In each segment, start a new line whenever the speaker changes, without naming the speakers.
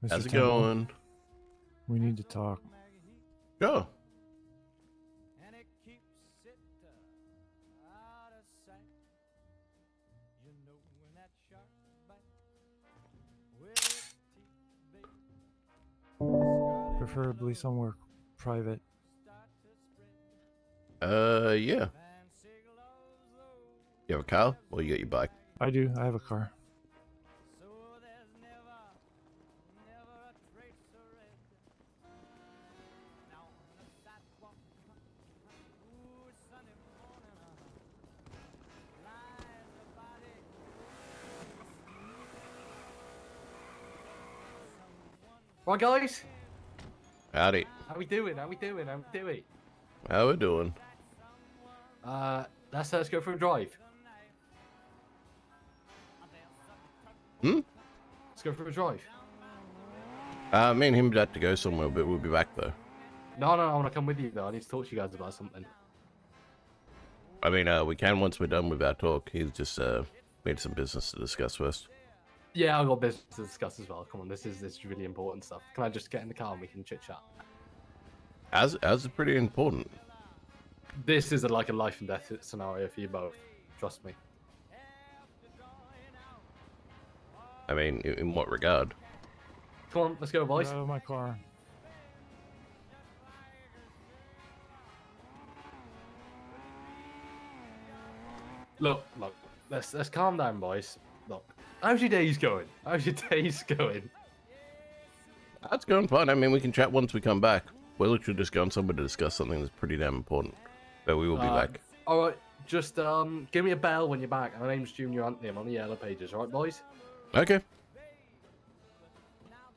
How's
Mr.
it
Temple,
going?
we need to talk.
Go.
Preferably somewhere private.
Yeah. You have a car? Or you got your bike?
I do. I have a car.
Right, guys?
Howdy.
How we doing? How we doing? How we doing?
How we doing?
Let's go for a drive. Let's go for a drive.
Me and him had to go somewhere, but we'll be back though.
No, I want to come with you though. I need to talk to you guys about something.
I mean, we can once we're done with our talk. He's just made some business to discuss first.
Yeah, I've got business to discuss as well. Come on, this is really important stuff. Can I just get in the car and we can chit chat?
As is pretty important.
This is like a life and death scenario for you both. Trust me.
I mean, in what regard?
Come on, let's go, boys.
Get out of my car.
Look. Let's calm down, boys. Look, how's your days going? How's your days going?
That's going fine. I mean, we can chat once we come back. We're literally just going somewhere to discuss something that's pretty damn important. But we will be back.
All right, just give me a bell when you're back. My name's Junior Anthony. I'm on the yellow pages. All right, boys.
Okay.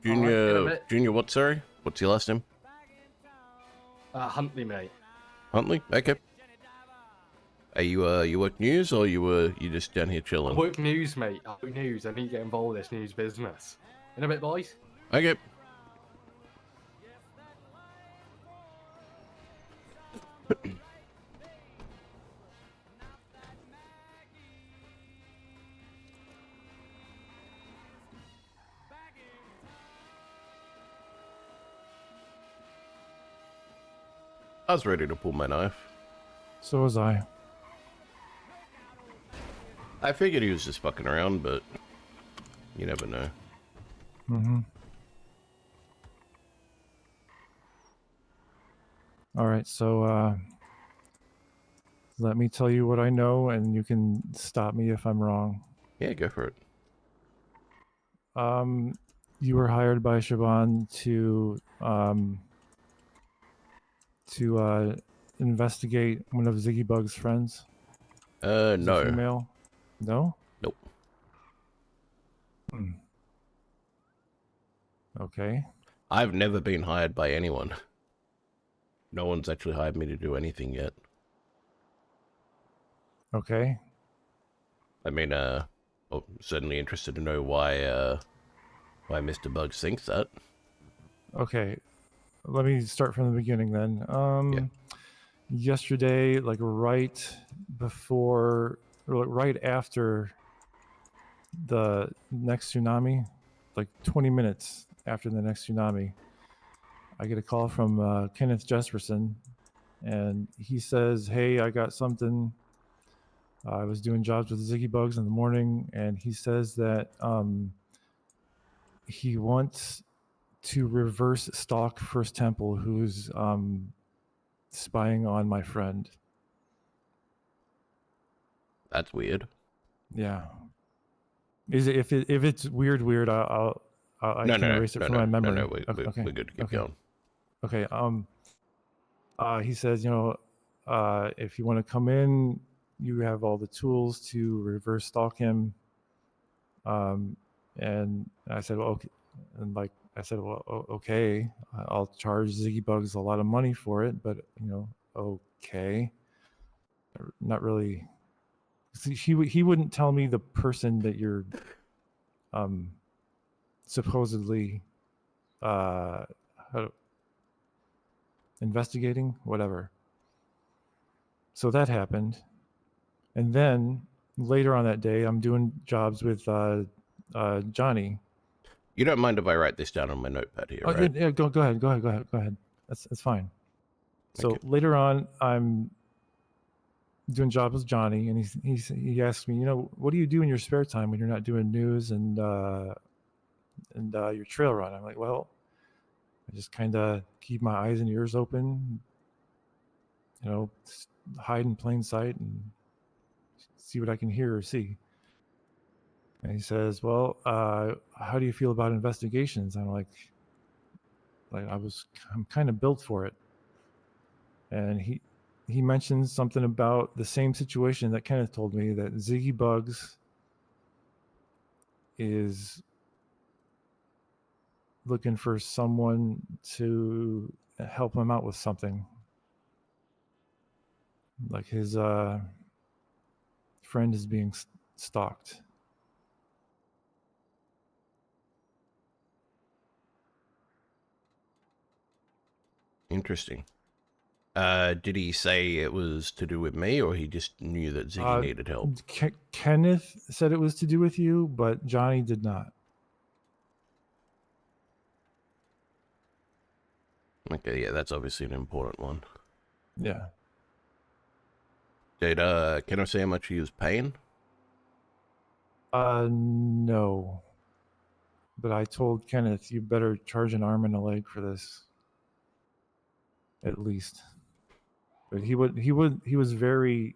All right,
Junior what, sorry? What's your last name?
Huntley, mate.
Huntley? Okay. Are you work news or you just down here
I
chilling?
work news, mate. I work news. I need to get involved with this news business. In a bit, boys.
Okay. I was ready to pull my knife.
So was I.
I figured he was just fucking around, but you never know.
Mm-hmm. All right, so let me tell you what I know, and you can stop me if I'm wrong.
Yeah, go for it.
You were hired by Shaban to investigate one of Ziggy Buggs' friends. Who's a
No.
female. No?
Nope.
Okay.
I've never been hired by anyone. No one's actually hired me to do anything yet.
Okay.
I mean, I'm certainly interested to know why Mr. Buggs thinks that.
Okay. Let me start from the beginning then.
Yeah.
Yesterday, like right before, or right after the next tsunami, like 20 minutes after the next tsunami, I get a call from Kenneth Jesperson, and he says, "Hey, I got something. I was doing jobs with Ziggy Buggs in the morning," and he says that he wants to reverse stalk First Temple, who's spying on my friend.
That's weird.
Yeah. Is it, if it's weird, I can erase it from my memory.
No, we're good to keep going.
Okay. He says, if you want to come in, you have all the tools to reverse stalk him. And I said, well, okay. And okay, I'll charge Ziggy Buggs a lot of money for it, but okay, not really. See, he wouldn't tell me the person that you're supposedly investigating, whatever. So that happened, and then later on that day, I'm doing jobs with Johnny.
You don't mind if I write this down on my notepad here,
Oh,
right?
yeah, go ahead. That's fine. So
Okay.
later on, I'm doing jobs with Johnny, and he asked me, what do you do in your spare time when you're not doing news and your trail run? I'm like, well, I just kind of keep my eyes and ears open, hide in plain sight and see what I can hear or see. And he says, well, how do you feel about investigations? I'm like I'm kind of built for it. And he mentioned something about the same situation that Kenneth told me, that Ziggy Buggs is looking for someone to help him out with something. Like his friend is being stalked.
Interesting. Did he say it was to do with me, or he just knew that Ziggy needed help?
Kenneth said it was to do with you, but Johnny did not.
Okay, yeah, that's obviously an important one.
Yeah.
Did can I say how much he was paying?
No. But I told Kenneth, you better charge an arm and a leg for this. At least. But he was very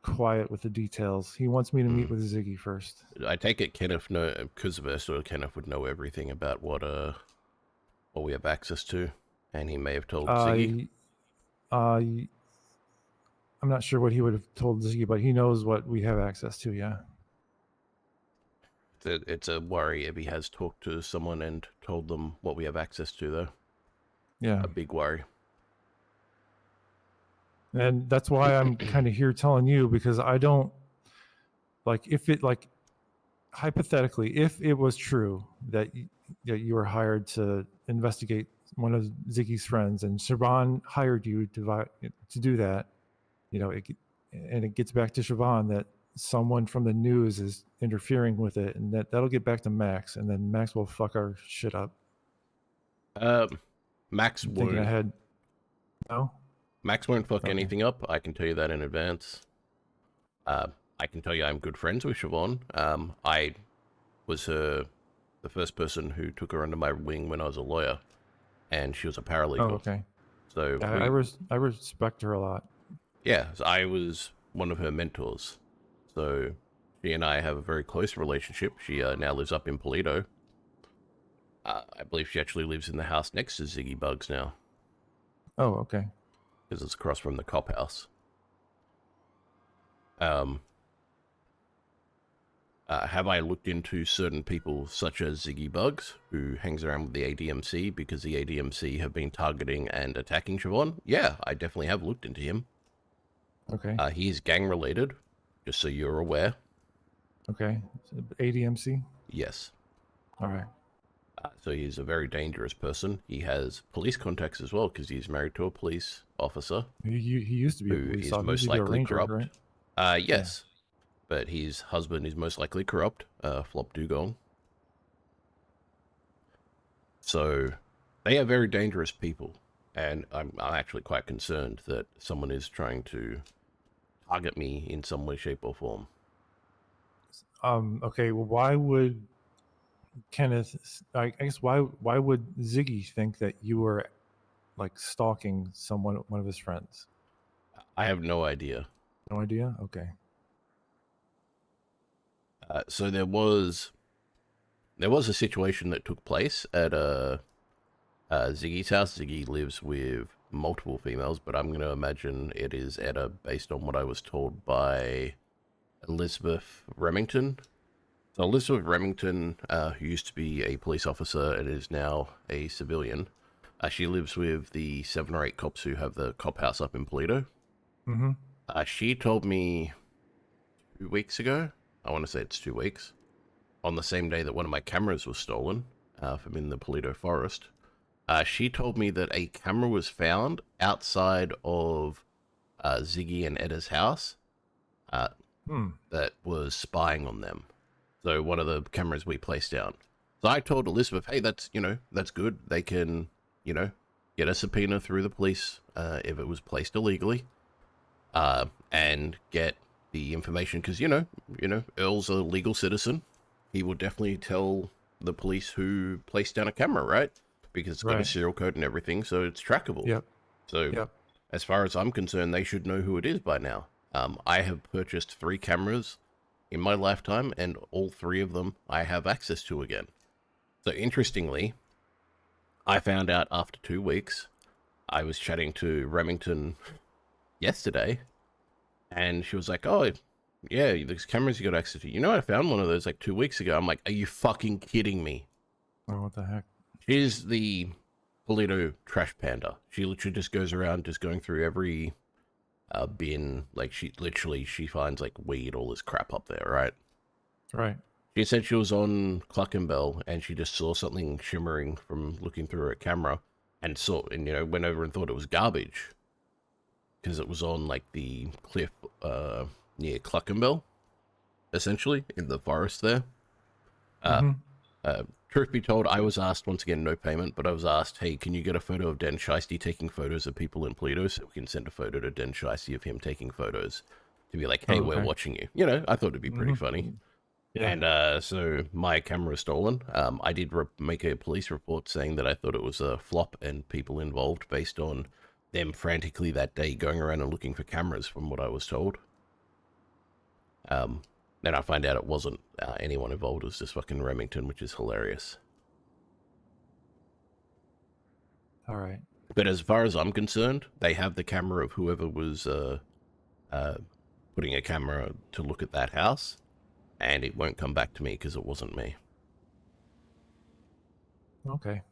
quiet with the details. He wants me to meet with Ziggy first.
I take it Kenneth because of us, or Kenneth would know everything about what we have access to, and he may have told Ziggy.
I'm not sure what he would have told Ziggy, but he knows what we have access to. Yeah.
It's a worry if he has talked to someone and told them what we have access to, though.
Yeah.
A big worry.
And that's why I'm kind of here telling you, because I don't hypothetically, if it was true that you were hired to investigate one of Ziggy's friends and Siobhan hired you to do that, it gets back to Siobhan that someone from the news is interfering with it, and that'll get back to Max, and then Max will fuck our shit up.
Max
I'm thinking
won't.
ahead. No?
Max won't fuck
Okay.
anything up. I can tell you that in advance. I can tell you I'm good friends with Siobhan. I was the first person who took her under my wing when I was a lawyer, and she was a paralegal.
Oh, okay.
So
I respect her a lot.
Yeah, so I was one of her mentors. So she and I have a very close relationship. She now lives up in Polito. I believe she actually lives in the house next to Ziggy Buggs now.
Oh, okay.
Because it's across from the cop house. Have I looked into certain people such as Ziggy Buggs, who hangs around with the ADMC because the ADMC have been targeting and attacking Siobhan? Yeah, I definitely have looked into him.
Okay.
He's gang related, just so you're aware.
Okay. ADMC?
Yes.
All right.
So he's a very dangerous person. He has police contacts as well because he's married to a police officer.
He used to be a
who
police
is
officer.
most likely
ranger,
corrupt.
right?
Yes. Yeah. But his husband is most likely corrupt, Flop Dugong. So they are very dangerous people. And I'm actually quite concerned that someone is trying to target me in some way, shape, or form.
Okay. Well, why would Kenneth? I guess why would Ziggy think that you were like stalking one of his friends?
I have no idea.
No idea. Okay.
So there was a situation that took place at Ziggy's house. Ziggy lives with multiple females, but I'm going to imagine it is Etta based on what I was told by Elizabeth Remington. So Elizabeth Remington, who used to be a police officer and is now a civilian, she lives with the 7 or 8 cops who have the cop house up in Polito.
Mm-hmm.
She told me 2 weeks ago, I want to say it's 2 weeks, on the same day that one of my cameras was stolen from in the Polito forest. She told me that a camera was found outside of Ziggy and Etta's house that was spying on them. So one of the cameras we placed down. So I told Elizabeth, hey, that's, that's good. They can, get a subpoena through the police if it was placed illegally, and get the information because, Earl's a legal citizen. He will definitely tell the police who placed down a camera, right? Because it's got a
Right.
serial code and everything, so it's trackable.
Yep.
So
Yep.
as far as I'm concerned, they should know who it is by now. I have purchased 3 cameras in my lifetime, and all 3 of them I have access to again. So interestingly, I found out after 2 weeks. I was chatting to Remington yesterday, and she was like, "Oh, yeah, there's cameras you got access to. I found one of those like 2 weeks ago." I'm like, "Are you fucking kidding me?"
Oh, what the heck?
She's the Polito trash panda. She literally just goes around just going through every bin. Like she finds like weed, all this crap up there, right?
Right.
She said she was on Cluckenbell and she just saw something shimmering from looking through her camera and went over and thought it was garbage because it was on like the cliff near Cluckenbell, essentially in the forest there.
Mm-hmm.
Truth be told, I was asked, once again, no payment, but I was asked, hey, can you get a photo of Den Shiesty taking photos of people in Polito so we can send a photo to Den Shiesty of him taking photos to be like, hey, we're watching you. I thought it'd be pretty funny.
Yeah.
And so my camera was stolen. I did make a police report saying that I thought it was a flop and people involved based on them frantically that day going around and looking for cameras from what I was told. Then I find out it wasn't anyone involved. It was just fucking Remington, which is hilarious.
All right.
But as far as I'm concerned, they have the camera of whoever was putting a camera to look at that house, and it won't come back to me because it wasn't me.
Okay.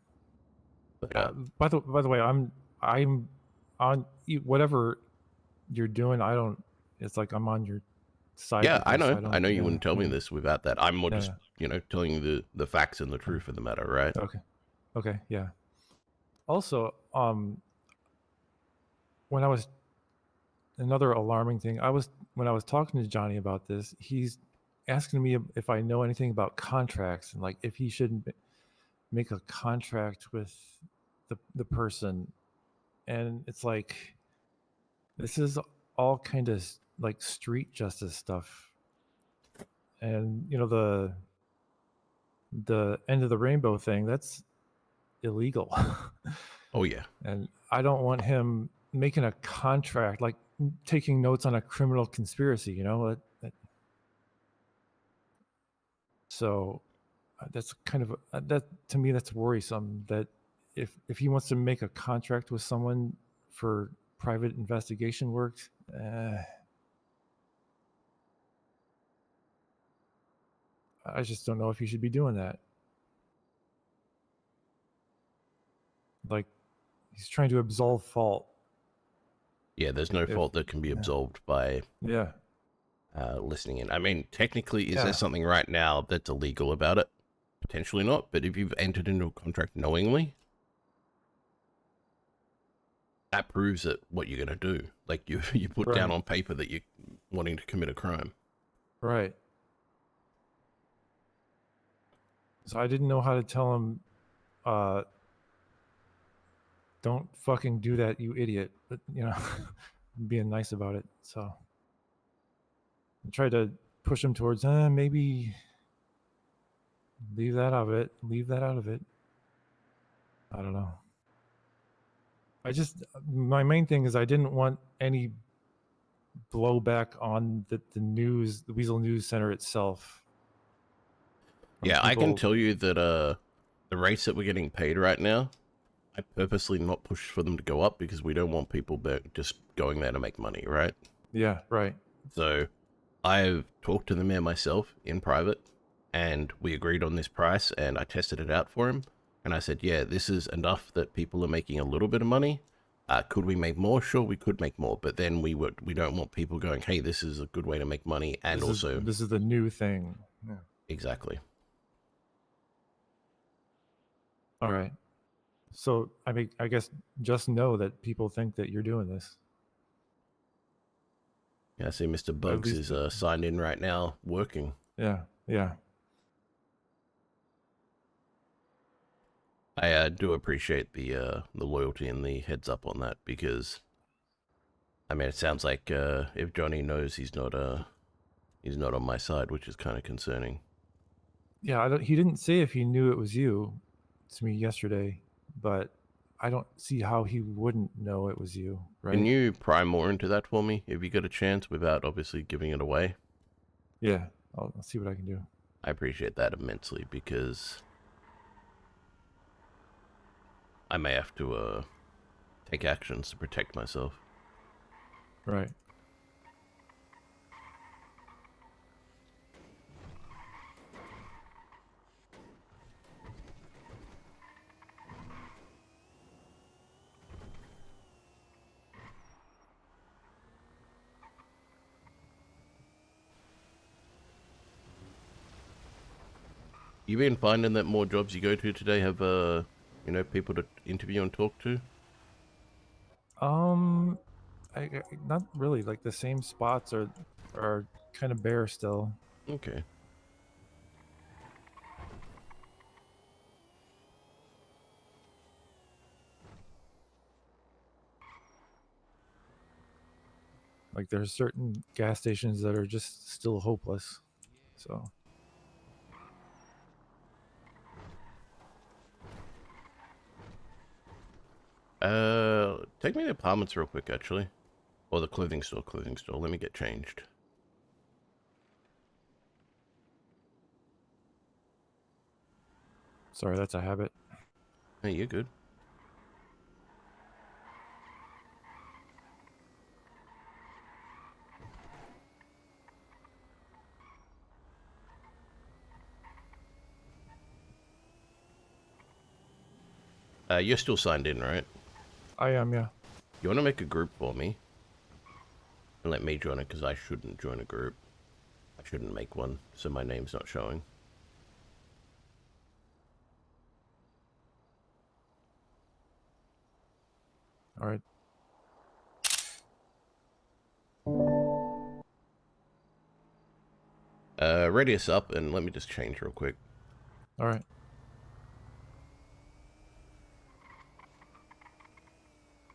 But,
By the way, I'm on whatever you're doing. I don't. It's like I'm on your side.
yeah,
with
I
this.
know. I know you wouldn't tell me
yeah.
this without that. I'm more
Yeah,
just, telling you the facts and the truth of the matter, right?
Okay. Okay. Yeah. Also, when I was another alarming thing, when I was talking to Johnny about this, he's asking me if I know anything about contracts and like if he should make a contract with the person, and it's like this is all kind of like street justice stuff, and the end of the rainbow thing, that's illegal.
Oh, yeah.
And I don't want him making a contract, like taking notes on a criminal conspiracy, so that's kind of that to me, that's worrisome. That if he wants to make a contract with someone for private investigation work, I just don't know if he should be doing that. Like, he's trying to absolve fault.
Yeah, there's no fault that can be absolved by
Yeah.
listening in. I mean, technically, is there
Yeah.
something right now that's illegal about it? Potentially not, but if you've entered into a contract knowingly, that proves that what you're going to do. Like, you put down
Right.
on paper that you're wanting to commit a crime.
Right. So I didn't know how to tell him, don't fucking do that, you idiot. But, being nice about it. So I tried to push him towards, maybe leave that out of it. Leave that out of it. I don't know. My main thing is I didn't want any blowback on the news, the Weasel News Center itself.
Yeah, I can tell you that the rates that we're getting paid right now, I purposely not push for them to go up because we don't want people just going there to make money, right?
Yeah, right.
So I've talked to the mayor myself in private, and we agreed on this price, and I tested it out for him. And I said, yeah, this is enough that people are making a little bit of money. Could we make more? Sure, we could make more, but then we don't want people going, hey, this is a good way to make money, and
this is the new thing. Yeah.
Exactly.
All right. So I guess just know that people think that you're doing this.
Yeah, I see Mr. Buggs is signed in right now, working.
Yeah, yeah.
I do appreciate the loyalty and the heads up on that because I mean it sounds like if Johnny knows he's not on my side, which is kind of concerning.
Yeah, he didn't say if he knew it was you to me yesterday, but I don't see how he wouldn't know it was you, right?
Can you pry more into that for me if you get a chance without obviously giving it away?
Yeah, I'll see what I can do.
I appreciate that immensely because I may have to take actions to protect myself.
Right.
You been finding that more jobs you go to today have people to interview and talk to?
I not really. Like the same spots are kind of bare still.
Okay.
Like there's certain gas stations that are just still hopeless. So
Take me to apartments real quick, actually. Or the clothing store, Let me get changed.
sorry, that's a habit.
Hey, you're good. You're still signed in, right?
I am, yeah.
You want to make a group for me? And let me join it, because I shouldn't join a group. I shouldn't make one, so my name's not showing.
All right.
Ready us up, and let me just change real quick.
All right.